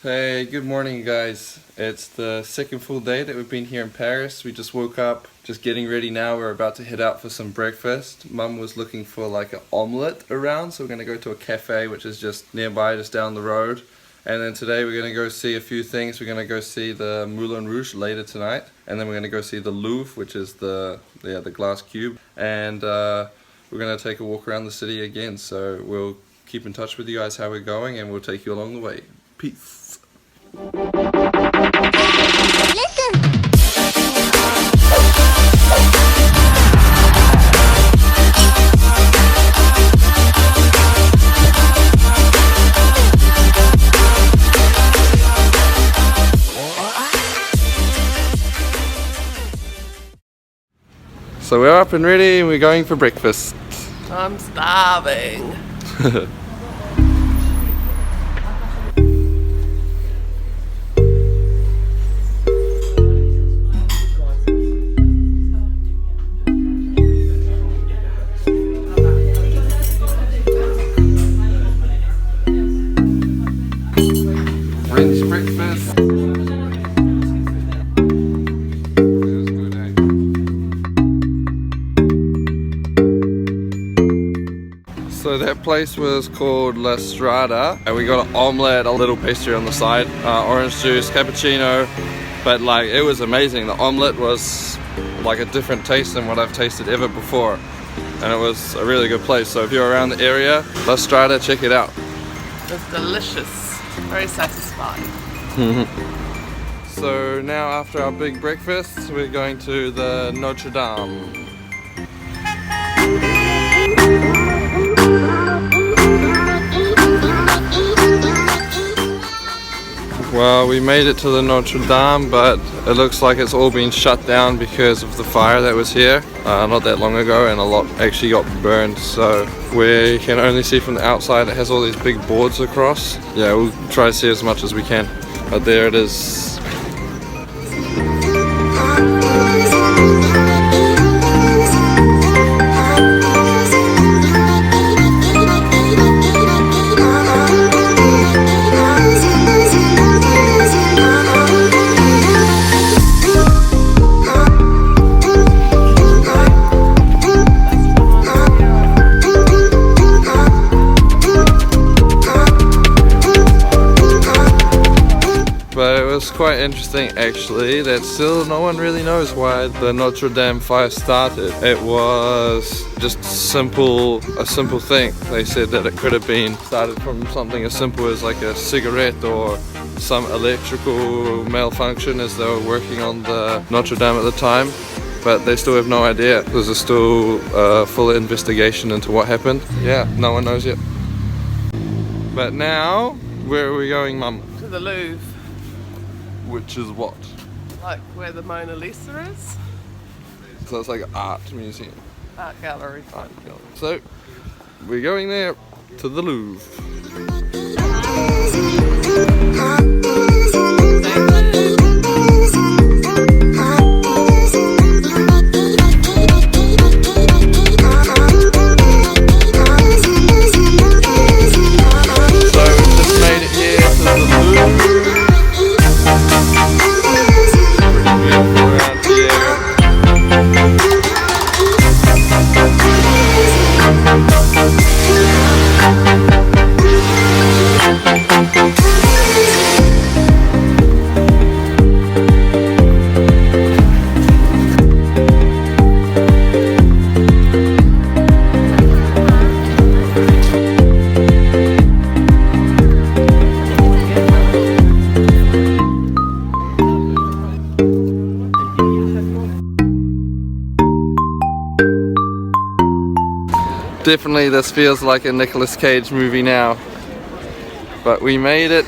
Hey, good morning guys. It's the second full day that we've been here in Paris. We just woke up, just getting ready now. We're about to head out for some breakfast. Mum was looking for like an omelette around, so we're going to go to a cafe which is just nearby, just down the road. And then today we're going to go see a few things. We're going to go see the Moulin Rouge later tonight. And then we're going to go see the Louvre, which is the glass cube. And we're going to take a walk around the city again. So we'll keep in touch with you guys how we're going, and we'll take you along the way. Peace. So we're up and ready and we're going for breakfast. I'm starving. French breakfast. So that place was called La Strada, and we got an omelette, a little pastry on the side, orange juice, cappuccino, but like it was amazing. The omelette was like a different taste than what I've tasted ever before, and it was a really good place. So if you're around the area, La Strada, check it out. It was delicious, very satisfying. So now after our big breakfast, we're going to the Notre Dame. Well, we made it to the Notre Dame, but it looks like it's all been shut down because of the fire that was here not that long ago, and a lot actually got burned. So we can only see from the outside. It has all these big boards across. Yeah, we'll try to see as much as we can. But there it is. But it was quite interesting actually that still no one really knows why the Notre Dame fire started. It was just a simple thing. They said that it could have been started from something as simple as like a cigarette or some electrical malfunction as they were working on the Notre Dame at the time. But they still have no idea. There's still a full investigation into what happened. Yeah, no one knows yet. But now, where are we going, Mum? To the Louvre. Which is what? Like where the Mona Lisa is. So it's like an art museum. Art gallery. Art gallery. So we're going there to the Louvre. Definitely this feels like a Nicolas Cage movie now, but we made it.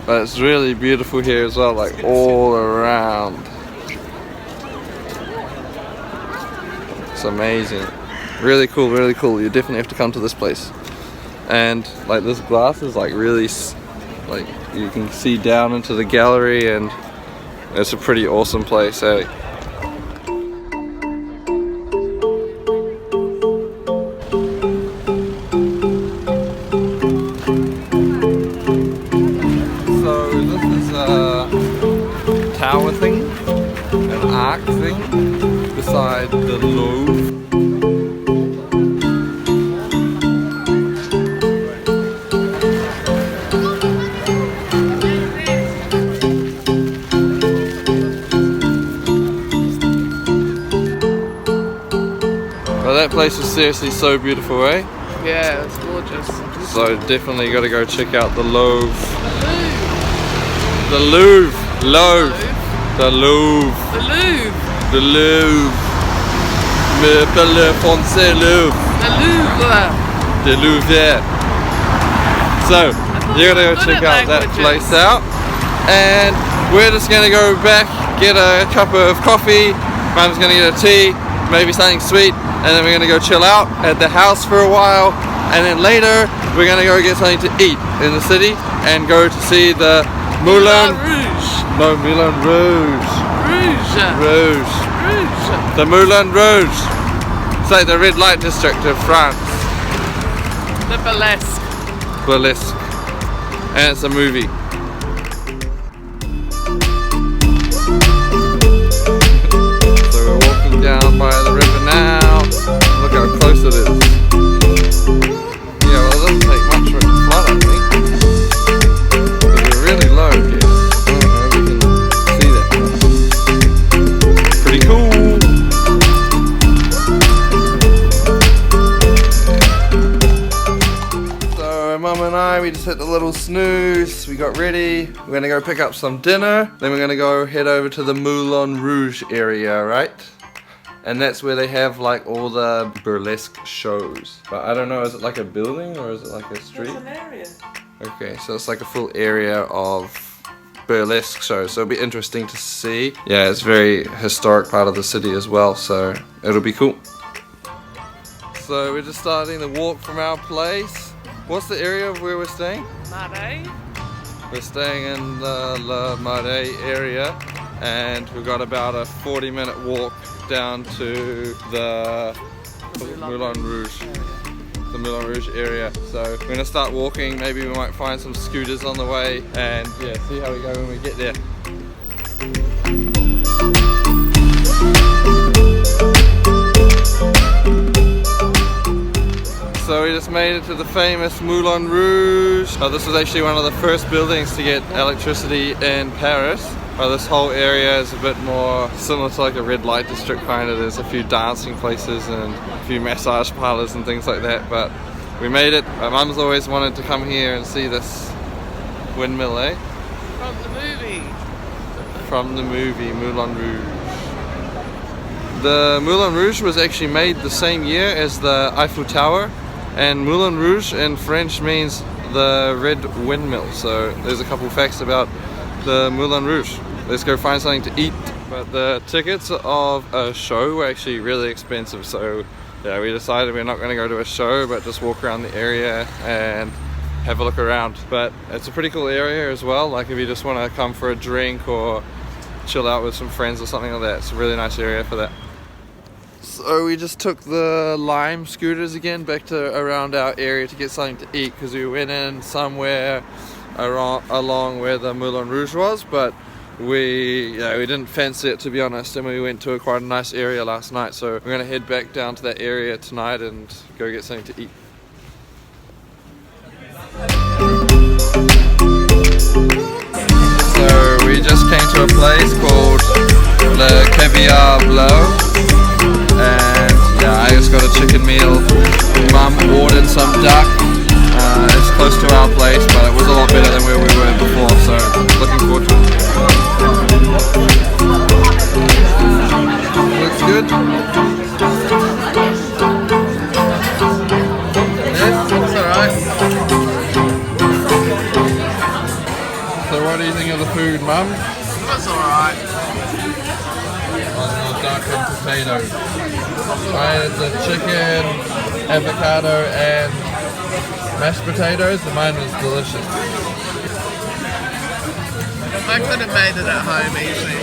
But it's really beautiful here as well, like all around. It's amazing. Really cool, really cool. You definitely have to come to this place. And like this glass is like really, like you can see down into the gallery, and it's a pretty awesome place, eh? place was seriously so beautiful, eh? Yeah, it's gorgeous. So definitely got to go check out the Louvre. The Louvre. Louvre. The Louvre. The Louvre. The Louvre. Me parle français Louvre. The Louvre. The Louvre. So you're gonna go check out that place out, and we're just gonna go back, get a cup of coffee. Mum's gonna get a tea, maybe something sweet, and then we're gonna go chill out at the house for a while, and then later we're gonna go get something to eat in the city and go to see the Moulin Rouge. No, Moulin Rouge. Rouge. Rouge. Rouge. The Moulin Rouge. It's like the red light district of France. The burlesque. Burlesque. And it's a movie. So we're walking down by the river now. Look how close it is. Yeah, well it doesn't take much for it to flood, I think. Because we're really low here. I don't know if we can see that. Pretty cool. Mum and I, we just hit a little snooze, we got ready, we're gonna go pick up some dinner, then we're gonna go head over to the Moulin Rouge area, right? And that's where they have like all the burlesque shows. But I don't know, is it like a building or is it like a street? It's an area. Okay, so it's like a full area of burlesque shows, so it'll be interesting to see. Yeah, it's a very historic part of the city as well, so it'll be cool. So we're just starting the walk from our place. What's the area of where we're staying? Marais. We're staying in the La Marais area, and we've got about a 40-minute walk down to the Moulin Rouge. The Moulin Rouge area. So we're gonna start walking, maybe we might find some scooters on the way, and yeah, see how we go when we get there. So we just made it to the famous Moulin Rouge. This was actually one of the first buildings to get electricity in Paris. This whole area is a bit more similar to like a red light district kind of. There's a few dancing places and a few massage parlors and things like that, but we made it. My mum's always wanted to come here and see this windmill, eh? From the movie. From the movie Moulin Rouge. The Moulin Rouge was actually made the same year as the Eiffel Tower. And Moulin Rouge in French means the red windmill. So there's a couple facts about the Moulin Rouge. Let's go find something to eat. But the tickets of a show were actually really expensive. So yeah, we decided we're not going to go to a show, but just walk around the area and have a look around. But it's a pretty cool area as well. Like if you just want to come for a drink or chill out with some friends or something like that, it's a really nice area for that. So we just took the Lime scooters again back to around our area to get something to eat, because we went in somewhere along where the Moulin Rouge was, but we didn't fancy it, to be honest, and we went to quite a nice area last night, so we're going to head back down to that area tonight and go get something to eat. So we just came to a place called Le Caviar Bleu. And yeah, I just got a chicken meal. Mum ordered some duck. It's close to our place, but it was a lot better than where we were before, so looking forward to it. Looks good. Yes, it's alright. So what do you think of the food, Mum? That's alright. Duck and potatoes. I had the chicken, avocado and mashed potatoes, and mine was delicious. I could have made it at home easily.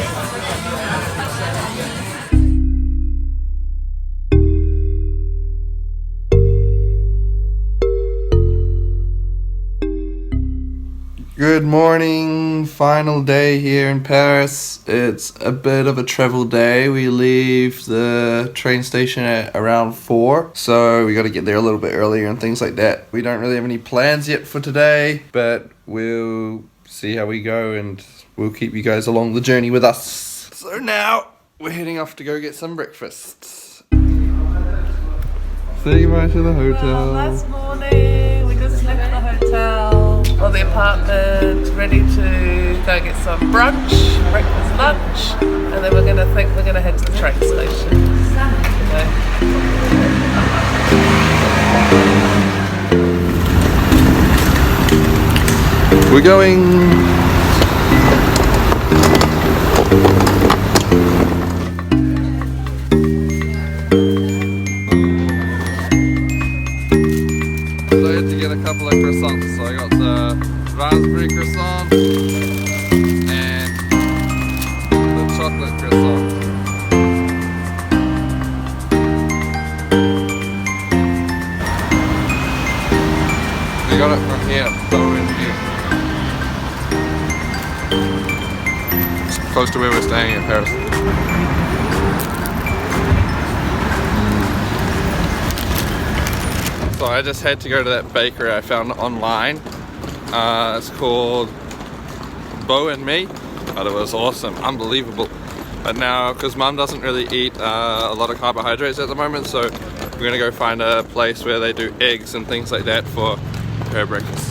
Good morning, final day here in Paris. It's a bit of a travel day. We leave the train station at around 4, so we got to get there a little bit earlier and things like that. We don't really have any plans yet for today, but we'll see how we go and we'll keep you guys along the journey with us. So now we're heading off to go get some breakfast. Say goodbye to the hotel. Last morning, we just left the hotel, or the apartment, ready to go get some brunch, breakfast, lunch, and then we're gonna head to the train station. We're going. So I had to get a couple of croissants. So I got the raspberry croissant and the chocolate croissant. We got it from here, it's close to where we're staying in Paris. So I just had to go to that bakery I found online. It's called Beau and Me, but it was awesome, unbelievable. But now, because Mum doesn't really eat a lot of carbohydrates at the moment, so we're gonna go find a place where they do eggs and things like that for her breakfast.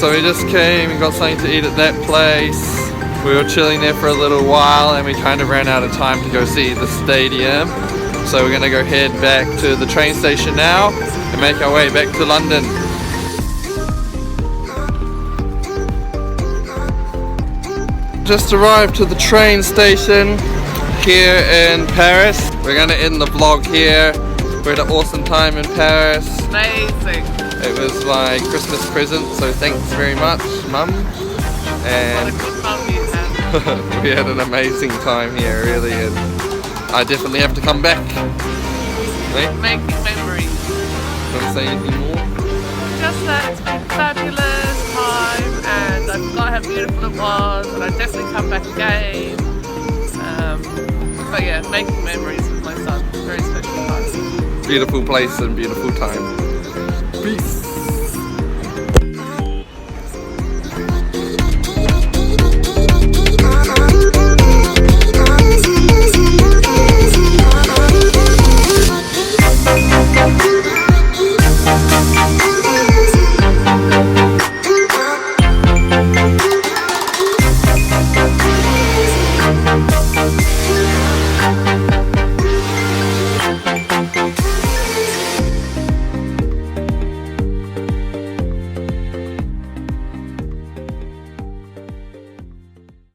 So we just came and got something to eat at that place. We were chilling there for a little while and we kind of ran out of time to go see the stadium. So we're gonna go head back to the train station now and make our way back to London. Just arrived to the train station here in Paris. We're gonna end the vlog here. We had an awesome time in Paris. Amazing. It was my Christmas present, so thanks very much, Mum. And What a good mum you have. we had an amazing time here, really, and I definitely have to come back. Right? Making memories. Want to say anything more? Just that it's been a fabulous time, and I forgot how beautiful it was, and I'd definitely come back again. But yeah, making memories with my son. Very special time. Beautiful place and beautiful time. Peace.